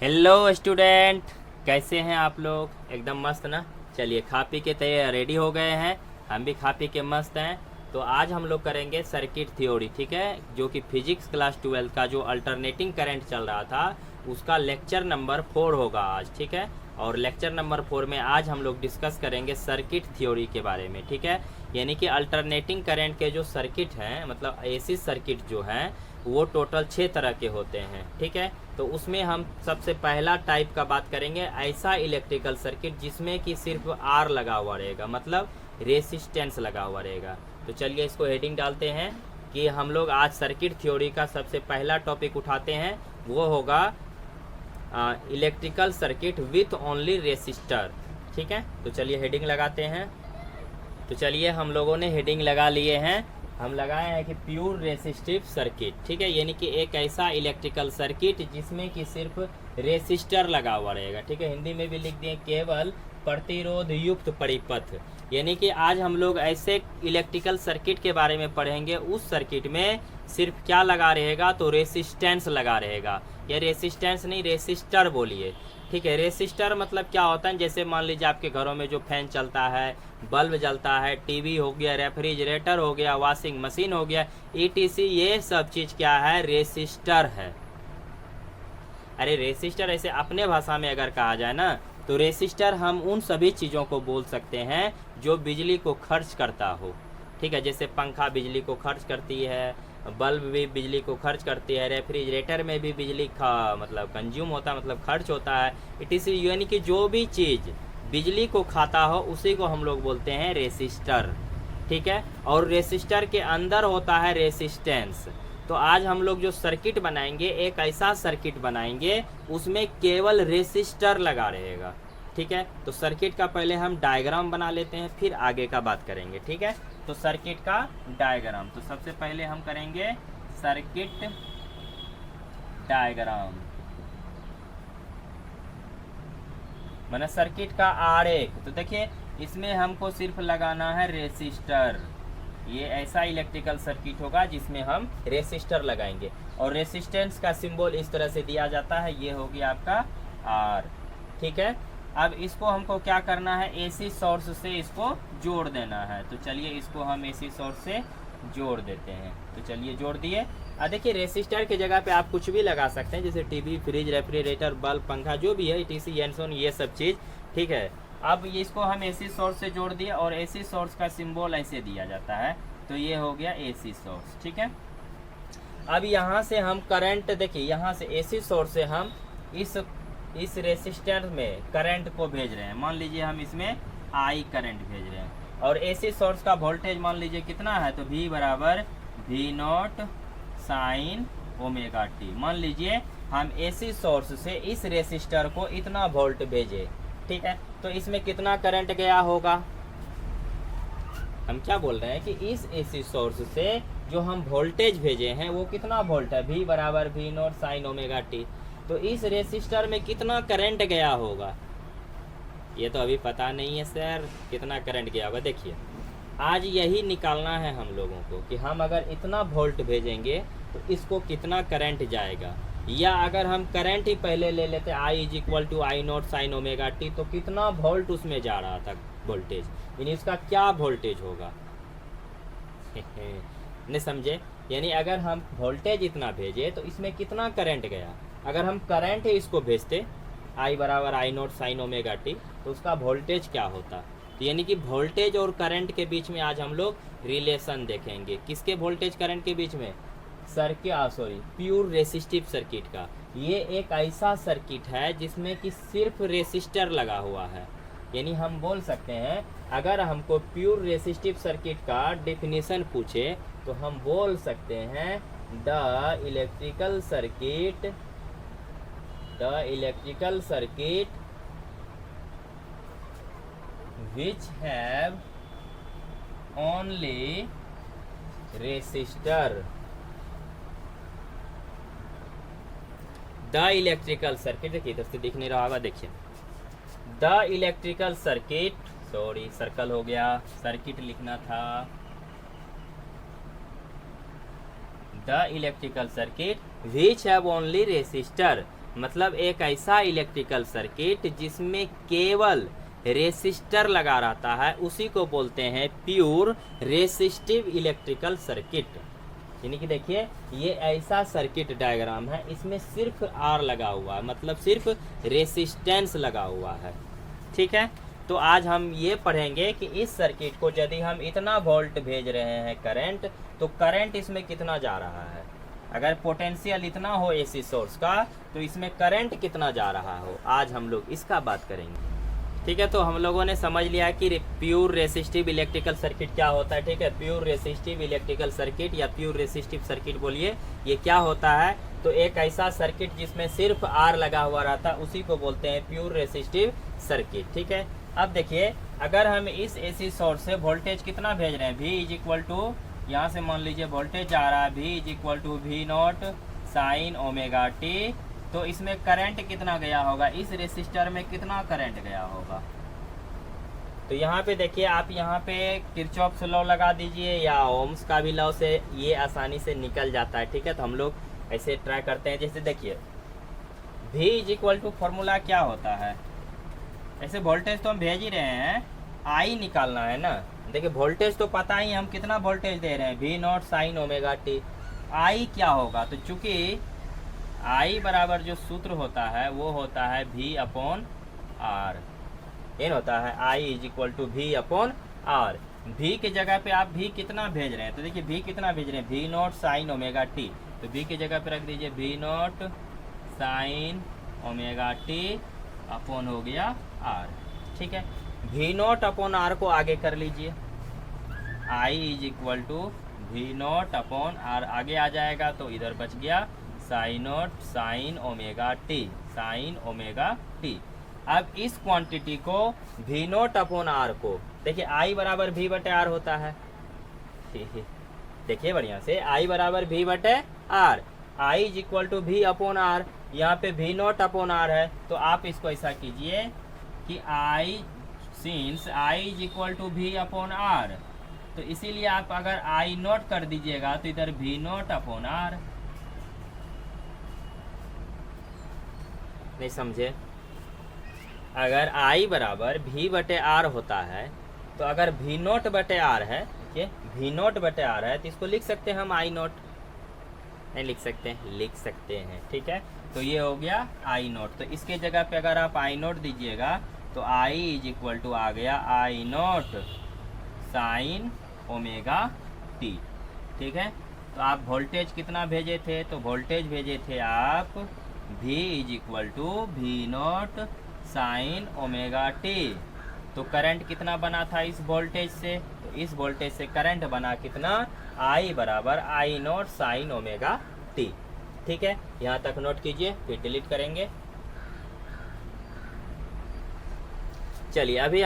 Hello student, कैसे हैं आप लोग? एकदम मस्त ना। चलिए, खा पी के तैयार रेडी हो गए हैं। हम भी खा पी के मस्त हैं। तो आज हम लोग करेंगे सर्किट थ्योरी, ठीक है, जो कि फिजिक्स क्लास 12 का जो अल्टरनेटिंग करंट चल रहा था उसका लेक्चर नंबर 4 होगा आज, ठीक है। और लेक्चर नंबर 4 में आज हम लोग डिस्कस करेंगे सर्किट थ्योरी के बारे में, ठीक है। यानी कि अल्टरनेटिंग करंट के जो सर्किट हैं, मतलब एसी सर्किट जो हैं, वो टोटल 6 तरह के होते हैं, ठीक है। तो उसमें हम सबसे पहला टाइप का बात करेंगे, ऐसा इलेक्ट्रिकल सर्किट जिसमें कि सिर्फ आर लगा हुआ रहेगा, मतलब रेसिस्टेंस लगा हुआ रहेगा। तो चलिए इसको हेडिंग डालते हैं कि हम लोग आज सर्किट थ्योरी का सबसे पहला टॉपिक उठाते हैं, वो होगा electrical circuit with only resistor, ठीक है। तो चलिए हेडिंग लगाते हैं। तो चलिए हम लोगों ने हेडिंग लगा लिए हैं। हम लगाए हैं कि प्योर रेसिस्टिव सर्किट, ठीक है, यानी कि एक ऐसा इलेक्ट्रिकल सर्किट जिसमें कि सिर्फ रेसिस्टर लगा हुआ रहेगा, ठीक है। हिंदी में भी लिख दिए केवल प्रतिरोध युक्त परिपथ। यानी कि आज हम लोग ऐसे इलेक्ट्रिकल सर्किट के बारे में पढ़ेंगे, उस सर्किट में सिर्फ क्या लगा रहेगा, तो रेसिस्टेंस लगा रहेगा। या रेसिस्टेंस नहीं, रेसिस्टर बोलिए, ठीक है। रेसिस्टर मतलब क्या होता है, जैसे मान लीजिए आपके घरों में जो फैन चलता है, बल्ब जलता है, टीवी हो गया, रेफ्रिजरेटर हो गया, वॉशिंग मशीन हो गया, ईटीसी, ये सब चीज़ क्या है, रेसिस्टर है। अरे रेसिस्टर ऐसे अपने भाषा में अगर कहा जाए ना, तो रेसिस्टर हम उन सभी चीज़ों को बोल सकते हैं जो बिजली को खर्च करता हो, ठीक है। जैसे पंखा बिजली को खर्च करती है, बल्ब भी बिजली को खर्च करती है, रेफ्रिजरेटर में भी बिजली का मतलब कंज्यूम होता है, मतलब खर्च होता है। इसी यानी कि जो भी चीज़ बिजली को खाता हो उसी को हम लोग बोलते हैं रेसिस्टर, ठीक है। और रेसिस्टर के अंदर होता है रेसिस्टेंस। तो आज हम लोग जो सर्किट बनाएंगे, एक ऐसा सर्किट बनाएंगे उसमें केवल रेसिस्टर लगा रहेगा, ठीक है। तो सर्किट का पहले हम डायग्राम बना लेते हैं, फिर आगे का बात करेंगे, ठीक है। तो सर्किट का डायग्राम, तो सबसे पहले हम करेंगे सर्किट डायग्राम, माना सर्किट का आरेख। तो देखिए इसमें हमको सिर्फ लगाना है रेसिस्टर। ये ऐसा इलेक्ट्रिकल सर्किट होगा जिसमें हम रेसिस्टर लगाएंगे, और रेसिस्टेंस का सिंबल इस तरह से दिया जाता है, ये हो गया आपका आर, ठीक है। अब इसको हमको क्या करना है, एसी सोर्स से इसको जोड़ देना है। तो चलिए इसको हम एसी सोर्स से जोड़ देते हैं। तो चलिए जोड़ दिए। देखिए रेसिस्टर की जगह पे आप कुछ भी लगा सकते हैं, जैसे टीवी, फ्रिज, रेफ्रिजरेटर, बल्ब, पंखा, जो भी है, टीसी, एंड ये सब चीज़, ठीक है। अब इसको हम एसी सोर्स से जोड़ दिए, और एसी सोर्स का सिंबल ऐसे दिया जाता है, तो ये हो गया एसी सोर्स, ठीक है। अब यहाँ से हम करंट, देखिए यहाँ से एसी सोर्स से हम इस रेसिस्टर में करंट को भेज रहे हैं। मान लीजिए हम इसमें आई करंट भेज रहे हैं, और एसी सोर्स का वोल्टेज मान लीजिए कितना है, तो V बराबर V0 साइन ओमेगा टी। मान लीजिए हम एसी सोर्स से इस रेसिस्टर को इतना वोल्ट भेजे, ठीक है। तो इसमें कितना करंट गया होगा, हम क्या बोल रहे हैं कि इस एसी सोर्स से जो हम वोल्टेज भेजे हैं वो कितना वोल्ट है, V बराबर V0 साइन ओमेगा टी। तो इस रेसिस्टर में कितना करंट गया होगा, ये तो अभी पता नहीं है सर कितना करंट गया होगा। देखिए आज यही निकालना है हम लोगों को कि हम अगर इतना वोल्ट भेजेंगे तो इसको कितना करंट जाएगा, या अगर हम करंट ही पहले ले लेते I is equal to I0 sine omega T, तो कितना वोल्ट उसमें जा रहा था वोल्टेज, यानी इसका क्या वोल्टेज होगा नहीं समझे। यानी अगर हम वोल्टेज इतना भेजे तो इसमें कितना करंट गया, अगर हम करंट ही इसको भेजते I बराबर I0 साइन ओमेगा टी, तो उसका वोल्टेज क्या होता। तो यानी कि वोल्टेज और करंट के बीच में आज हम लोग रिलेशन देखेंगे, किसके वोल्टेज करंट के बीच में, प्योर रेसिस्टिव सर्किट का। ये एक ऐसा सर्किट है जिसमें कि सिर्फ रेसिस्टर लगा हुआ है। यानी हम बोल सकते हैं, अगर हमको प्योर रेसिस्टिव सर्किट का डेफिनेशन पूछे तो हम बोल सकते हैं the electrical circuit which have only resistor, the electrical circuit, देखिए इधर से दिख नहीं रहा होगा, देखिए the electrical circuit, sorry circle हो गया, सर्किट लिखना था, the electrical circuit which have only resistor, मतलब एक ऐसा इलेक्ट्रिकल सर्किट जिसमें केवल रेसिस्टर लगा रहता है, उसी को बोलते हैं प्योर रेसिस्टिव इलेक्ट्रिकल सर्किट। यानी कि देखिए ये ऐसा सर्किट डायग्राम है, इसमें सिर्फ आर लगा हुआ है, मतलब सिर्फ रेसिस्टेंस लगा हुआ है। ठीक है, तो आज हम ये पढ़ेंगे कि इस सर्किट को यदि हम इतना वोल्ट भेज रहे हैं करंट, तो करंट इसमें कितना जा रहा है। अगर पोटेंशियल इतना हो एसी सोर्स का, तो इसमें करंट कितना जा रहा हो, आज हम लोग इसका बात करेंगे। ठीक है, तो हम लोगों ने समझ लिया कि प्योर रेसिस्टिव इलेक्ट्रिकल सर्किट क्या होता है। ठीक है, प्योर रेसिस्टिव इलेक्ट्रिकल सर्किट या प्योर रेसिस्टिव सर्किट बोलिए, ये क्या होता है। तो एक ऐसा सर्किट जिसमें सिर्फ आर लगा हुआ रहता है, उसी को बोलते हैं प्योर रेसिस्टिव सर्किट। ठीक है, अब देखिए अगर हम इस एसी सोर्स से वोल्टेज कितना भेज रहे हैं, V इज इक्वल टू, यहाँ से मान लीजिए वोल्टेज आ रहा है V is equal to V naught sine omega T, तो इसमें करंट कितना गया होगा, इस रेसिस्टर में कितना करंट गया होगा। तो यहाँ पे देखिए आप यहाँ पे किरचॉफ्स लॉ लगा दीजिए या ओम्स का भी लॉ से ये आसानी से निकल जाता है। ठीक है, तो हम लोग ऐसे ट्राई करते हैं। जैसे देखिए V is equal to formula क्या होता है, ऐसे वोल्टेज तो हम भेज ही रहे हैं, I निकालना है ना। देखिए वोल्टेज तो पता ही हम कितना वोल्टेज दे रहे हैं, V naught sine omega T. I क्या होगा, तो चूंकि I बराबर जो सूत्र होता है वो होता है V अपॉन आर। ये होता है I is equal to V upon R. V के जगह पे आप V कितना भेज रहे हैं, तो देखिए V कितना भेज रहे हैं, V naught sine omega T, तो V की जगह पे रख दीजिए V naught sine omega T upon हो गया आर। ठीक है, V नॉट अपॉन आर को आगे कर लीजिए, I is equal to V naught upon R आगे आ जाएगा, तो इधर बच गया sine naught sine omega T, sine omega T. अब इस क्वांटिटी को V नॉट अपॉन आर को देखिए I बराबर V बटे आर होता है। देखिए बढ़िया से I बराबर V बटे R, I is equal to V upon R, यहाँ पे V नॉट अपॉन आर है, तो आप इसको ऐसा कीजिए कि I since I is equal to V upon R, तो इसीलिए आप अगर I नॉट कर दीजिएगा तो इधर V नॉट अपॉन आर। नहीं समझे, अगर I बराबर V बटे आर होता है, तो अगर V नॉट बटे आर है, देखिए V नॉट बटे आर है, तो इसको लिख सकते हैं हम I नॉट, नहीं लिख सकते हैं, लिख सकते हैं। ठीक है, तो ये हो गया I नॉट, तो इसके जगह पे अगर आप I नॉट दीजिएगा तो I इज इक्वल टू आ गया I naught sine omega T. ठीक है, तो आप वोल्टेज कितना भेजे थे, तो वोल्टेज भेजे थे आप V is equal to V naught sine omega T. तो करंट कितना बना था इस वोल्टेज से, तो इस वोल्टेज से करंट बना कितना, I बराबर I naught sine omega T. ठीक है, यहाँ तक नोट कीजिए, फिर डिलीट करेंगे। चलिए अभी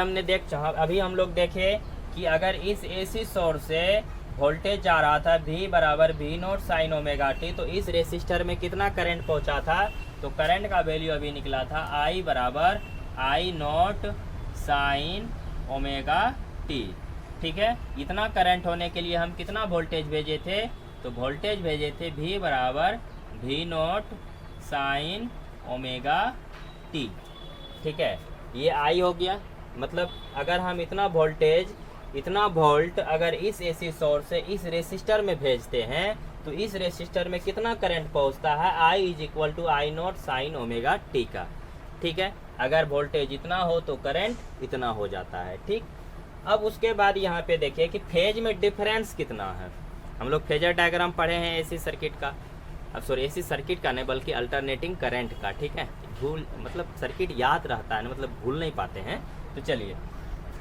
हम लोग देखे कि अगर इस एसी सोर्स से वोल्टेज आ रहा था V बराबर V naught sine omega T, तो इस रेसिस्टर में कितना करंट पहुंचा था, तो करंट का वैल्यू अभी निकला था I बराबर I naught sine omega T. ठीक है, इतना करंट होने के लिए हम कितना वोल्टेज भेजे थे, तो वोल्टेज भेजे थे V बराबर V naught sine omega T. ठीक है, ये I हो गया, मतलब अगर हम इतना वोल्ट अगर इस एसी सोर्स से इस रेसिस्टर में भेजते हैं, तो इस रेसिस्टर में कितना करंट पहुंचता है, I is equal to I naught sine omega T का। ठीक है, अगर वोल्टेज इतना हो तो करंट इतना हो जाता है। ठीक, अब उसके बाद यहाँ पे देखिए कि फेज में डिफरेंस कितना है। हम लोग फेजर डायग्राम पढ़े हैं एसी सर्किट का, अब सॉरी एसी सर्किट का नहीं बल्कि अल्टरनेटिंग करंट का। ठीक है, भूल मतलब सर्किट याद रहता है ना, मतलब भूल नहीं पाते हैं। तो चलिए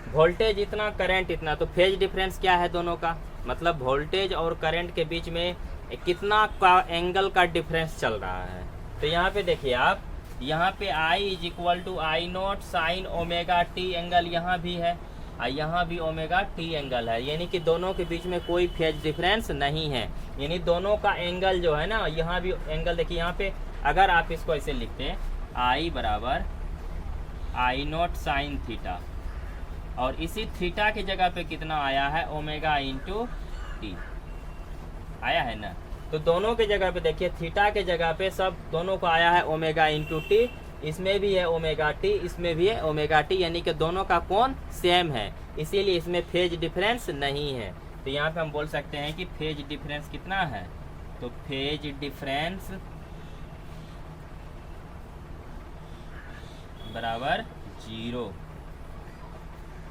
वोल्टेज इतना करंट इतना, तो फेज डिफरेंस क्या है दोनों का, मतलब वोल्टेज और करंट के बीच में कितना का एंगल का डिफरेंस चल रहा है। तो यहाँ पे देखिए आप, यहाँ पे I is equal to I naught sine omega T angle यहाँ भी है और यहाँ भी ओमेगा टी एंगल है, यानी कि दोनों के बीच में कोई फेज डिफरेंस नहीं है। यानी दोनों का एंगल जो है ना, यहाँ भी एंगल देखिए, यहाँ पे अगर आप इसको ऐसे लिखते हैं I बराबर I नॉट साइन थीटा, और इसी थीटा की जगह पे कितना आया है, ओमेगा इंटू टी आया है ना। तो तो दोनों के जगह पे देखिए थीटा के जगह पे सब दोनों को आया है ओमेगा इंटू टी, इसमें भी है ओमेगा टी, इसमें भी है ओमेगा टी, यानी कि दोनों का कोण सेम है, इसीलिए इसमें फेज डिफरेंस नहीं है। तो यहाँ पे हम बोल सकते हैं कि फेज डिफरेंस कितना है, तो फेज डिफरेंस बराबर 0।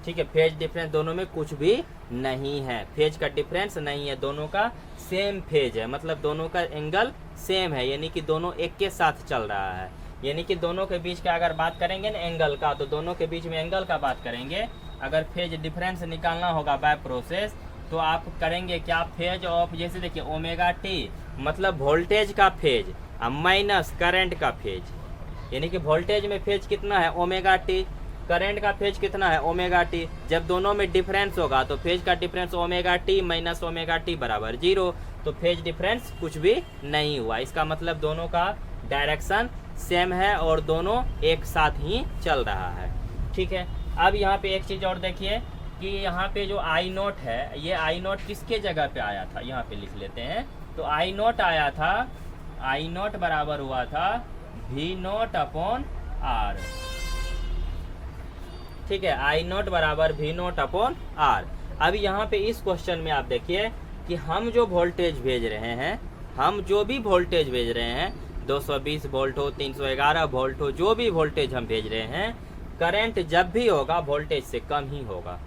ठीक है, फेज डिफरेंस दोनों में कुछ भी नहीं है, फेज का डिफरेंस नहीं है, दोनों का सेम फेज है, मतलब दोनों का एंगल सेम है, यानी कि दोनों एक के साथ चल रहा है। यानी कि दोनों के बीच का अगर बात करेंगे ना एंगल का, तो दोनों के बीच में एंगल का बात करेंगे। अगर फेज डिफरेंस निकालना होगा बाय प्रोसेस, तो आप करेंगे क्या, फेज ऑफ, जैसे देखिए ओमेगा टी मतलब वोल्टेज का फेज माइनस करंट का फेज, यानी कि वोल्टेज में फेज कितना है ओमेगा टी, करंट का फेज कितना है ओमेगा टी। जब दोनों में डिफरेंस होगा तो फेज का difference omega T minus omega T बराबर 0, तो फेज डिफरेंस कुछ भी नहीं हुआ। इसका मतलब दोनों का डायरेक्शन सेम है और दोनों एक साथ ही चल रहा है। ठीक है, अब यहाँ पे एक चीज़ और देखिए कि यहाँ पे जो आई नोट है, ये आई नोट किसके जगह पे आया था, यहाँ पे लिख लेते हैं। तो आई नोट आया था, आई नोट बराबर हुआ था वी नोट अपॉन आर। ठीक है, आई नोट बराबर वी नोट अपॉन आर। अब यहाँ पे इस क्वेश्चन में आप देखिए कि हम जो वोल्टेज भेज रहे हैं, हम जो भी वोल्टेज भेज रहे हैं, 220 वोल्ट हो, 311 वोल्ट हो, जो भी वोल्टेज हम भेज रहे हैं, करंट जब भी होगा वोल्टेज से कम ही होगा।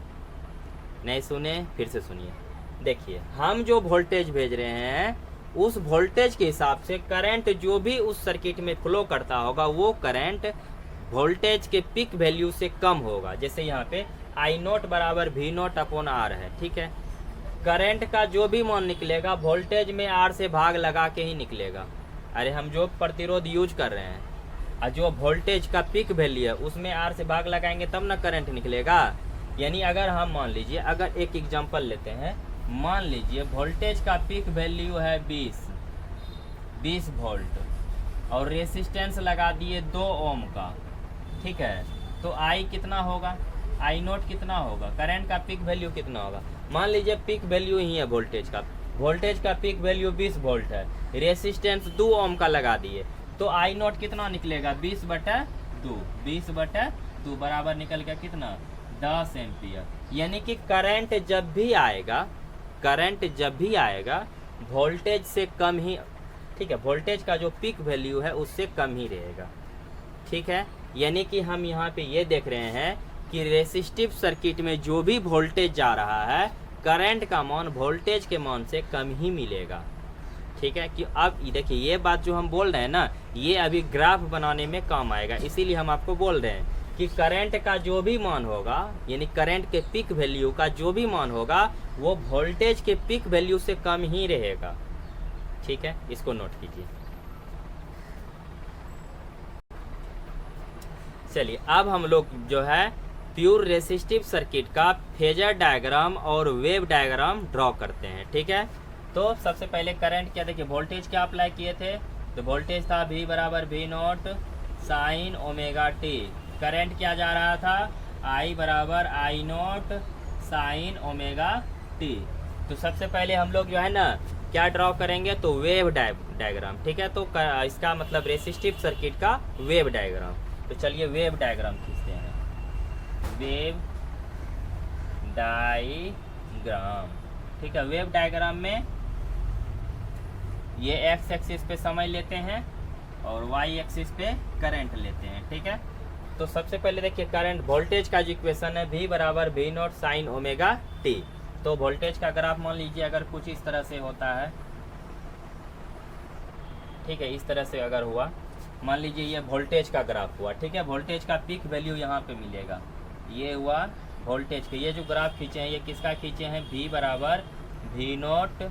नहीं सुने, फिर से सुनिए। देखिए हम जो वोल्टेज भेज रहे हैं उस वोल्टेज के हिसाब से करंट जो भी उस सर्किट में फ्लो करता होगा वो करंट वोल्टेज के पीक वैल्यू से कम होगा। जैसे यहाँ पे आई नोट बराबर वी नोट अपॉन आर है। ठीक है, करंट का जो भी मान निकलेगा वोल्टेज में आर से भाग लगा के ही निकलेगा। अरे हम जो प्रतिरोध यूज कर रहे हैं और जो वोल्टेज का पीक वैल्यू है उसमें आर से भाग लगाएंगे तब ना करंट निकलेगा। यानी अगर हम मान लीजिए, अगर एक एग्जांपल लेते हैं, मान लीजिए वोल्टेज का पीक वैल्यू है 20 वोल्ट और रेसिस्टेंस लगा दिए 2 ओम का। ठीक है, तो आई कितना होगा, आई नोट कितना होगा, करंट का पीक वैल्यू कितना होगा। मान लीजिए पीक वैल्यू ही है वोल्टेज का पीक वैल्यू 20 वोल्ट है, रेसिस्टेंस 2 ओम का लगा दिए, तो आई नोट कितना निकलेगा 20/2 बराबर निकल गया कितना 10 एम्पियर। यानी कि करंट जब भी आएगा वोल्टेज से कम ही, ठीक है, वोल्टेज का जो पीक वैल्यू है उससे कम ही रहेगा। ठीक है, यानी कि हम यहाँ पे ये देख रहे हैं कि रेसिस्टिव सर्किट में जो भी वोल्टेज जा रहा है करंट का मान वोल्टेज के मान से कम ही मिलेगा। ठीक है, कि अब देखिए ये बात जो हम बोल रहे हैं ना, ये अभी ग्राफ बनाने में काम आएगा, इसीलिए हम आपको बोल रहे हैं कि करंट का जो भी मान होगा, यानी करंट के पीक वैल्यू का जो भी मान होगा वो वोल्टेज के पीक वैल्यू से कम ही रहेगा। ठीक है, इसको नोट कीजिए। चलिए अब हम लोग जो है प्योर रेसिस्टिव सर्किट का फेजर डायग्राम और वेव डायग्राम ड्रॉ करते हैं। ठीक है, तो सबसे पहले करंट क्या, देखिए वोल्टेज क्या अप्लाई किए थे, तो वोल्टेज था V बराबर V note sign omega T. Current क्या जा रहा था, I बराबर I note sign omega T. तो सबसे पहले हम लोग जो है ना क्या ड्रॉ करेंगे, तो वेव डायग्राम। ठीक है, तो इसका मतलब रेसिस्टिव सर्किट का वेव डायग्राम। तो चलिए वेव डायग्राम खींचते हैं, वेव डायग्राम। ठीक है, वेव डायग्राम में ये एक्स एक्सिस पे समय लेते हैं और वाई एक्सिस पे करंट लेते हैं। ठीक है, तो सबसे पहले देखिए करंट, वोल्टेज का जो इक्वेशन है V बराबर V note sign omega T. तो वोल्टेज का ग्राफ मान लीजिए अगर कुछ इस तरह से होता है, ठीक है, इस तरह से अगर हुआ, मान लीजिए ये वोल्टेज का ग्राफ हुआ। ठीक है, वोल्टेज का पीक वैल्यू यहाँ पे मिलेगा, ये हुआ वोल्टेज के। ये जो ग्राफ खींचे हैं ये किसका खींचे हैं, V बराबर V note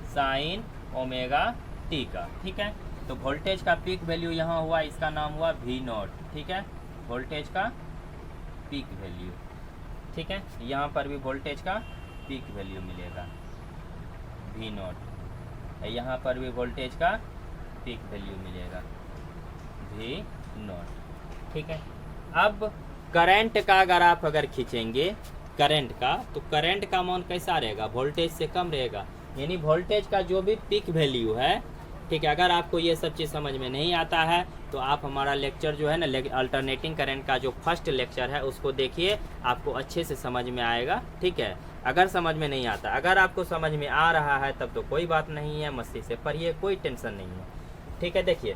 sign omega T का। ठीक है, तो वोल्टेज का पीक वैल्यू यहाँ हुआ, इसका नाम हुआ V नोट। ठीक है, वोल्टेज का पीक वैल्यू। ठीक है, यहाँ पर भी वोल्टेज का पीक वैल्यू मिलेगा V नोट, यहाँ पर भी वोल्टेज का पीक वैल्यू मिलेगा V नोट। ठीक है, अब करंट का अगर आप खींचेंगे करंट का, तो करंट का मान कैसा रहेगा, वोल्टेज से कम रहेगा। यानी वोल्टेज का जो भी पीक वैल्यू है, ठीक है। अगर आपको ये सब चीज़ समझ में नहीं आता है तो आप हमारा लेक्चर जो है ना अल्टरनेटिंग करंट का जो फर्स्ट लेक्चर है उसको देखिए, आपको अच्छे से समझ में आएगा, ठीक है। अगर समझ में नहीं आता, अगर आपको समझ में आ रहा है तब तो कोई बात नहीं है, मस्ती से पढ़िए, कोई टेंशन नहीं है, ठीक है। देखिए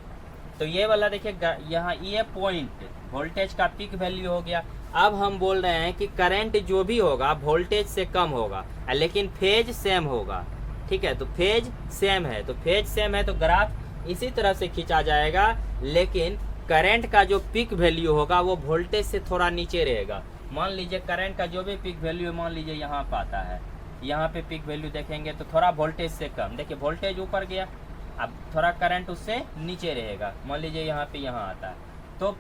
तो ये वाला देखिए यहाँ ये पॉइंट वोल्टेज का पीक वैल्यू हो गया। अब हम बोल रहे हैं कि करंट जो भी होगा वोल्टेज से कम होगा, लेकिन फेज सेम होगा, ठीक है। तो फेज सेम है, तो फेज सेम है तो ग्राफ इसी तरह से खींचा जाएगा, लेकिन करंट का जो पीक वैल्यू होगा वो वोल्टेज से थोड़ा नीचे रहेगा। मान लीजिए करंट का जो भी पीक वैल्यू मान लीजिए यहाँ पे आता है, यहाँ पे पीक वैल्यू देखेंगे तो थोड़ा वोल्टेज से कम, देखिए वोल्टेज ऊपर गया, अब थोड़ा करंट उससे नीचे रहेगा, मान लीजिए यहाँ पे यहाँ आता है, तो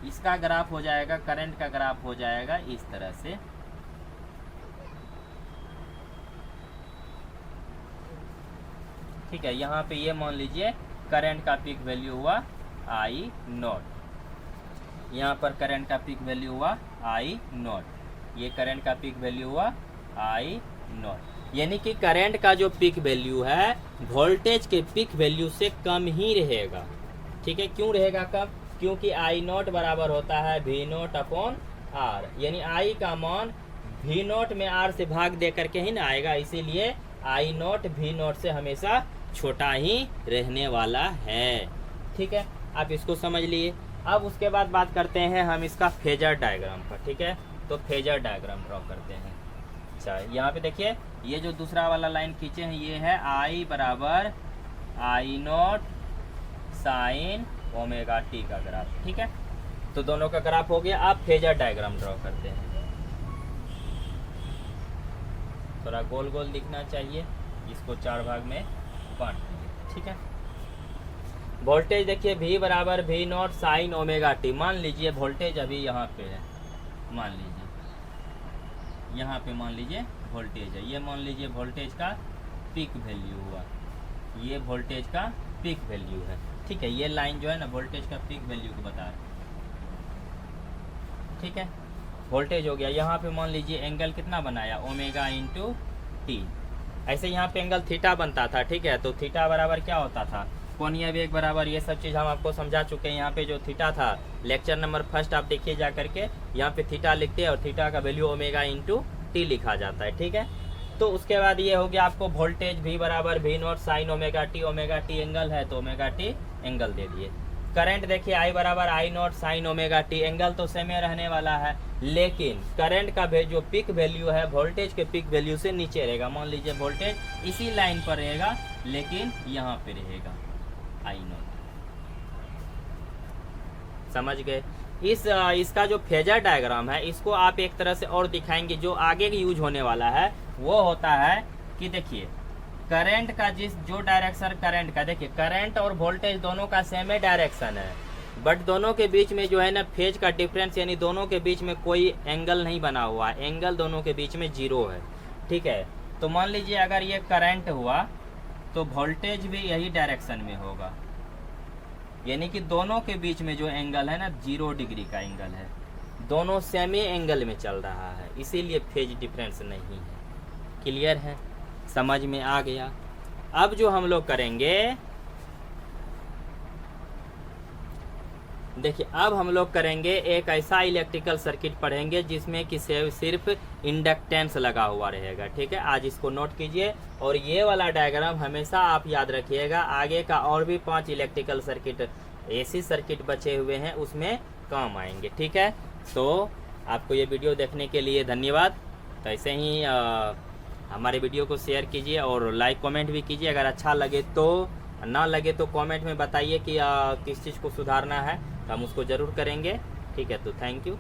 इसका ग्राफ हो जाएगा, करंट का ग्राफ हो जाएगा इस तरह से, ठीक है। यहाँ पे ये मान लीजिए करंट का पीक वैल्यू हुआ आई नॉट, यहाँ पर करंट का पीक वैल्यू हुआ आई नॉट, ये करंट का पीक वैल्यू हुआ आई नॉट, यानी कि करंट का जो पीक वैल्यू है वोल्टेज के पीक वैल्यू से कम ही रहेगा, ठीक है। क्यों रहेगा कम? क्योंकि आई नॉट बराबर होता है वी नॉट अपॉन आर, यानी आई का मान वी नॉट में आर से भाग दे करके ही ना आएगा, इसीलिए आई नॉट वी नॉट से हमेशा छोटा ही रहने वाला है, ठीक है। आप इसको समझ लिए। अब उसके बाद बात करते हैं हम इसका फेजर डायग्राम पर, ठीक है। तो फेजर डायग्राम ड्रॉ करते हैं। अच्छा यहाँ पे देखिए ये जो दूसरा वाला लाइन खींचे हैं ये है आई बराबर I naught sine omega T का ग्राफ, ठीक है। तो दोनों का ग्राफ हो गया। आप फेजर डायग्राम ड्रॉ करते हैं, थोड़ा गोल गोल दिखना चाहिए, इसको 4 भाग में बांट देंगे, ठीक है। वोल्टेज देखिए V बराबर V naught sine omega T, मान लीजिए वोल्टेज अभी यहाँ पे है, मान लीजिए यहाँ पे मान लीजिए वोल्टेज है, ये मान लीजिए वोल्टेज का पीक वैल्यू हुआ, ये वोल्टेज का पीक वैल्यू है, ठीक है। ये लाइन जो है ना वोल्टेज का पीक वैल्यू को बता रहा है, ठीक है। वोल्टेज हो गया, यहाँ पे मान लीजिए एंगल कितना बनाया ओमेगा इंटू टी, ऐसे यहाँ पे एंगल थीटा बनता था, ठीक है। तो थीटा बराबर क्या होता था, कोणीय वेग बराबर, ये सब चीज़ हम आपको समझा चुके हैं। यहाँ पे जो थीटा था लेक्चर नंबर फर्स्ट आप देखिए जा करके, यहाँ पे थीटा लिखते हैं और थीटा का वैल्यू ओमेगा इंटू टी लिखा जाता है, ठीक है। तो उसके बाद ये हो गया आपको वोल्टेज V बराबर V naught sine omega T angle है तो ओमेगा टी एंगल दे दिए। करंट देखिए I बराबर I naught sine omega T, angle तो सेम रहने वाला है, लेकिन करंट का जो पीक वैल्यू है वोल्टेज के पीक वैल्यू से नीचे रहेगा। मान लीजिए वोल्टेज इसी लाइन पर रहेगा लेकिन यहाँ पे रहेगा आई नॉट, समझ गए। इसका जो फेजर डायग्राम है इसको आप एक तरह से और दिखाएंगे, जो आगे यूज होने वाला है वो होता है कि देखिए करंट का जो डायरेक्शन करंट का, देखिए करंट और वोल्टेज दोनों का सेम डायरेक्शन है, बट दोनों के बीच में जो है ना फेज का डिफरेंस, यानी दोनों के बीच में कोई एंगल नहीं बना हुआ है, एंगल दोनों के बीच में 0 है, ठीक है। तो मान लीजिए अगर ये करंट हुआ तो वोल्टेज भी यही डायरेक्शन में होगा, यानी कि दोनों के बीच में जो एंगल है ना 0 डिग्री का एंगल है, दोनों सेम ही एंगल में चल रहा है, इसीलिए फेज डिफरेंस नहीं है। क्लियर है, समझ में आ गया। अब जो हम लोग करेंगे, देखिए अब हम लोग करेंगे एक ऐसा इलेक्ट्रिकल सर्किट पढ़ेंगे जिसमें कि सिर्फ इंडक्टेंस लगा हुआ रहेगा, ठीक है। आज इसको नोट कीजिए और ये वाला डायग्राम हमेशा आप याद रखिएगा, आगे का और भी 5 इलेक्ट्रिकल सर्किट एसी सर्किट बचे हुए हैं उसमें काम आएंगे, ठीक है। तो आपको ये वीडियो देखने के लिए धन्यवाद। तो ऐसे ही हमारे वीडियो को शेयर कीजिए और लाइक कमेंट भी कीजिए, अगर अच्छा लगे तो, ना लगे तो कमेंट में बताइए कि किस चीज़ को सुधारना है, तो हम उसको ज़रूर करेंगे, ठीक है। तो थैंक यू।